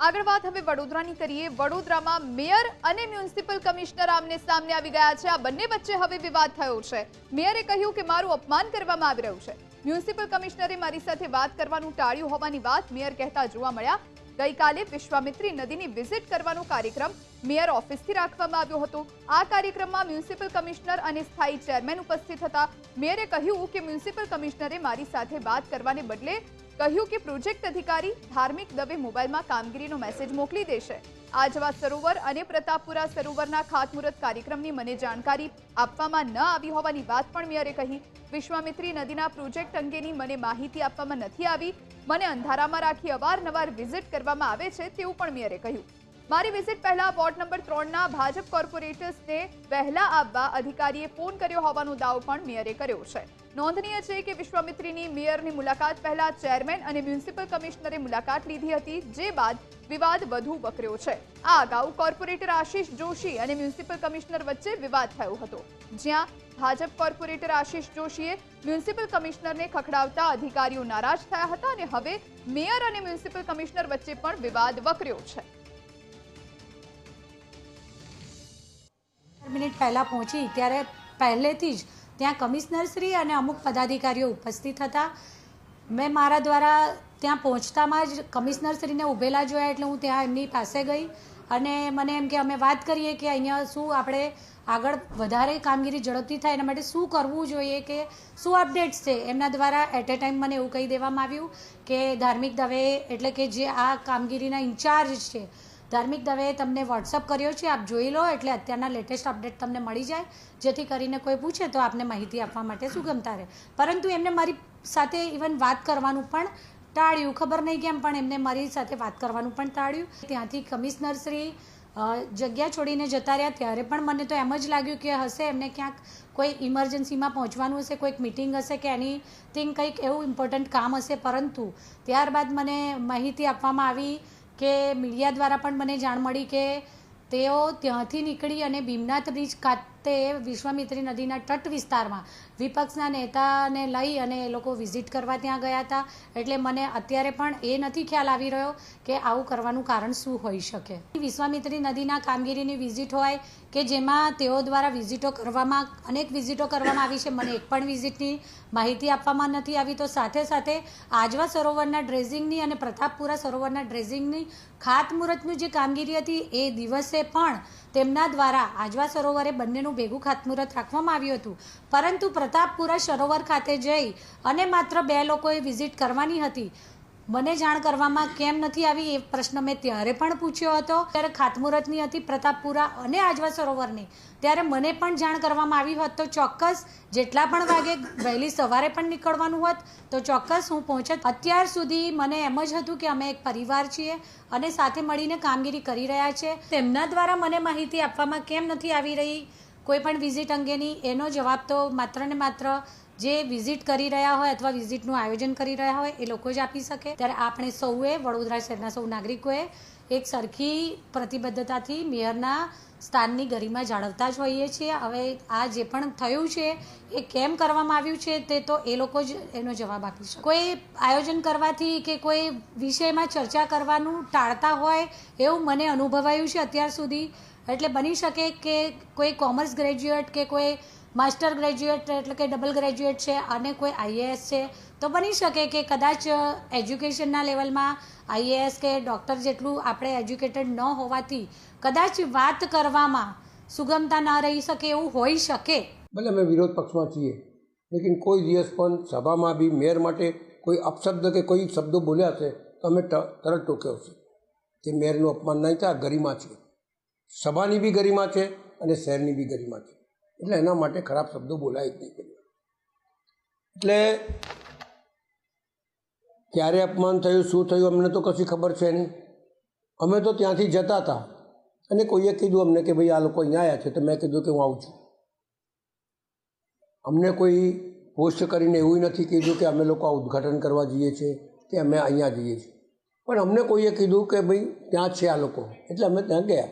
આગળ વાત હવે વડોદરાની કરીએ। વડોદરામાં મેયર અને મ્યુનિસિપલ કમિશનર આમને સામને આવી ગયા છે। આ બંને વચ્ચે હવે વિવાદ થયો છે। મેયરે કહ્યું કે મારું અપમાન કરવામાં આવી રહ્યું છે। મ્યુનિસિપલ કમિશનરે મારી સાથે વાત કરવાનું ટાળ્યું હોવાની વાત મેયર કહેતા જોવા મળ્યા। ગઈકાલે વિશ્વામિત્રી નદીની વિઝિટ કરવાનો કાર્યક્રમ મેયર ઓફિસથી રાખવામાં આવ્યો હતો। આ કાર્યક્રમમાં મ્યુનિસિપલ કમિશનર અને સ્થાયી ચેરમેન ઉપસ્થિત હતા। મેયરે કહ્યું કે મ્યુનિસિપલ કમિશનરે મારી સાથે વાત કરવાને બદલે કહ્યું કે પ્રોજેક્ટ અધિકારી ધાર્મિક દવે મોબાઈલમાં કામગીરીનો મેસેજ મોકલી દેશે। આજવા સરોવર અને પ્રતાપપુરા સરોવરના ખાતમુહૂર્ત કાર્યક્રમની મને જાણકારી આપવામાં ન આવી હોવાની વાત પણ મેયરે કહી। વિશ્વામિત્રી નદીના પ્રોજેક્ટ અંગેની મને માહિતી આપવામાં નથી આવી। મને અંધારામાં રાખી અવારનવાર વિઝિટ કરવામાં આવે છે તેવું પણ મેયરે કહ્યું। મારી વિઝિટ પહેલા વોર્ડ નંબર 3ના ભાજપ કોર્પોરેટર્સને વહેલા આવવા અધિકારીએ ફોન કર્યો હોવાનો દાવો પણ મેયરે કર્યો છે। નોંધનીય છે કે વિશ્વામિત્રીની મેયરની મુલાકાત પહેલા ચેરમેન અને મ્યુનિસિપલ કમિશનરે મુલાકાત લીધી હતી, જે બાદ વિવાદ વધુ વકર્યો છે। આ અગાઉ કોર્પોરેટર આશિષ જોશી અને મ્યુનિસિપલ કમિશનર વચ્ચે વિવાદ થયો હતો, જ્યાં ભાજપ કોર્પોરેટર આશિષ જોશીએ મ્યુનિસિપલ કમિશનરને ખખડાવતા અધિકારીઓ નારાજ થયા હતા અને હવે મેયર અને મ્યુનિસિપલ કમિશનર વચ્ચે પણ વિવાદ વકર્યો છે। મિનિટ પહેલાં પહોંચી ત્યારે પહેલેથી જ ત્યાં કમિશનરશ્રી અને અમુક પદાધિકારીઓ ઉપસ્થિત હતા। મેં મારા દ્વારા ત્યાં પહોંચતામાં જ કમિશનરશ્રીને ઊભેલા જોયા એટલે હું ત્યાં એમની પાસે ગઈ અને મને એમ કે અમે વાત કરીએ કે અહીંયા શું આપણે આગળ વધારે કામગીરી ઝડપથી થાય એના માટે શું કરવું જોઈએ, કે શું અપડેટ્સ છે। એમના દ્વારા એટ એ ટાઈમ મને એવું કહી દેવામાં આવ્યું કે ધાર્મિક દવે એટલે કે જે આ કામગીરીના ઇન્ચાર્જ છે ધાર્મિક દવેએ તમને વોટ્સઅપ કર્યો છે, આપ જોઈ લો એટલે અત્યારના લેટેસ્ટ અપડેટ તમને મળી જાય, જેથી કરીને કોઈ પૂછે તો આપને માહિતી આપવા માટે સુગમતા રહે। પરંતુ એમને મારી સાથે ઇવન વાત કરવાનું પણ ટાળ્યું, ખબર નહીં કેમ પણ એમને મારી સાથે વાત કરવાનું પણ ટાળ્યું। ત્યાંથી કમિશનરશ્રી જગ્યા છોડીને જતા રહ્યા ત્યારે પણ મને તો એમ જ લાગ્યું કે હશે એમને ક્યાંક કોઈ ઇમરજન્સીમાં પહોંચવાનું હશે, કોઈક મિટિંગ હશે કે એનીથિંગ કંઈક એવું ઇમ્પોર્ટન્ટ કામ હશે। પરંતુ ત્યારબાદ મને માહિતી આપવામાં આવી કે મીડિયા દ્વારા પણ મને જાણ મળી કે તેઓ ત્યાંથી નીકળી અને ભીમનાથ બ્રિજ ખાતે વિશ્વામિત્રી નદીના તટ વિસ્તારમાં વિપક્ષના નેતાને લઈ અને એ લોકો વિઝિટ કરવા ત્યાં ગયા હતા। એટલે મને અત્યારે પણ એ નથી ખ્યાલ આવી રહ્યો કે આવું કરવાનું કારણ શું હોઈ શકે। વિશ્વામિત્રી નદીના કામગીરીની વિઝિટ હોય કે જેમાં તેઓ દ્વારા વિઝિટો કરવામાં અનેક વિઝિટો કરવામાં આવી છે, મને એક પણ વિઝિટની માહિતી આપવામાં નથી આવી। તો સાથે સાથે આજવા સરોવરના ડ્રેઝિંગની અને પ્રતાપપુરા સરોવરના ડ્રેઝિંગની ખાતમુહૂર્તની જે કામગીરી હતી એ દિવસે પણ તેમના દ્વારા આજવા સરોવરે બંનેનું ભેગું ખાતમુહૂર્ત રાખવામાં આવ્યું હતું, પરંતુ પ્રતાપપુરા સરોવર ખાતે જઈ અને માત્ર 2 લોકોએ વિઝિટ કરવાની હતી। મને જાણ કરવામાં કેમ નથી આવી એ પ્રશ્ન મેં ત્યારે પણ પૂછ્યો હતો। ત્યારે ખાતમુહૂર્તની હતી પ્રતાપપુરા અને આજવા સરોવરની, ત્યારે મને પણ જાણ કરવામાં આવી હોત તો ચોક્કસ જેટલા પણ વાગે વહેલી સવારે પણ નીકળવાનું હોત તો ચોક્કસ હું પહોંચત। અત્યાર સુધી મને એમ જ હતું કે અમે એક પરિવાર છીએ અને સાથે મળીને કામગીરી કરી રહ્યા છે। તેમના દ્વારા મને માહિતી આપવામાં કેમ નથી આવી રહી કોઈ પણ વિઝિટ અંગેની, એનો જવાબ તો માત્ર ને માત્ર જે વિઝિટ કરી રહ્યા હોય અથવા વિઝિટનું આયોજન કરી રહ્યા હોય એ લોકો જ આપી શકે। ત્યારે આપણે સૌએ વડોદરા શહેરના સૌ નાગરિકોએ એક સરખી પ્રતિબદ્ધતાથી મેયરના સ્થાનની ગરિમા જાળવતા જ હોઈએ છીએ। હવે આ જે પણ થયું છે એ કેમ કરવામાં આવ્યું છે તે તો એ લોકો જ એનો જવાબ આપી શકે। કોઈ આયોજન કરવાથી કે કોઈ વિષયમાં ચર્ચા કરવાનું ટાળતા હોય એવું મને અનુભવાયું છે અત્યાર સુધી। એટલે બની શકે કે કોઈ કોમર્સ ગ્રેજ્યુએટ કે કોઈ માસ્ટર ગ્રેજ્યુએટ એટલે કે ડબલ ગ્રેજ્યુએટ છે અને કોઈ આઈએએસ છે, તો બની શકે કે કદાચ એજ્યુકેશનના લેવલમાં આઈએએસ કે ડૉક્ટર જેટલું આપણે એજ્યુકેટેડ ન હોવાથી કદાચ વાત કરવામાં સુગમતા ન રહી શકે એવું હોઈ શકે। ભલે અમે વિરોધ પક્ષમાં છીએ, લેકિન કોઈ દિવસ પણ સભામાં બી મેયર માટે કોઈ અપશબ્દ કે કોઈ શબ્દો બોલ્યા છે તો અમે તરત ટોક્યો છે કે મેયરનું અપમાન નહીં થાય, ગરિમા છે, સભાની બી ગરિમા છે અને શહેરની બી ગરિમા છે, એટલે એના માટે ખરાબ શબ્દો બોલાય જ નહીં કર્યા। એટલે ક્યારે અપમાન થયું શું થયું અમને તો કશી ખબર છે નહીં। અમે તો ત્યાંથી જતા હતા અને કોઈએ કીધું અમને કે ભાઈ આ લોકો અહીંયા આવ્યા છે, તો મેં કીધું કે હું આવું છું। અમને કોઈ પોસ્ટ કરીને એવું નથી કીધું કે અમે લોકો આ ઉદ્ઘાટન કરવા જઈએ છીએ કે અમે અહીંયા જઈએ છીએ, પણ અમને કોઈએ કીધું કે ભાઈ ત્યાં છે આ લોકો, એટલે અમે ત્યાં ગયા।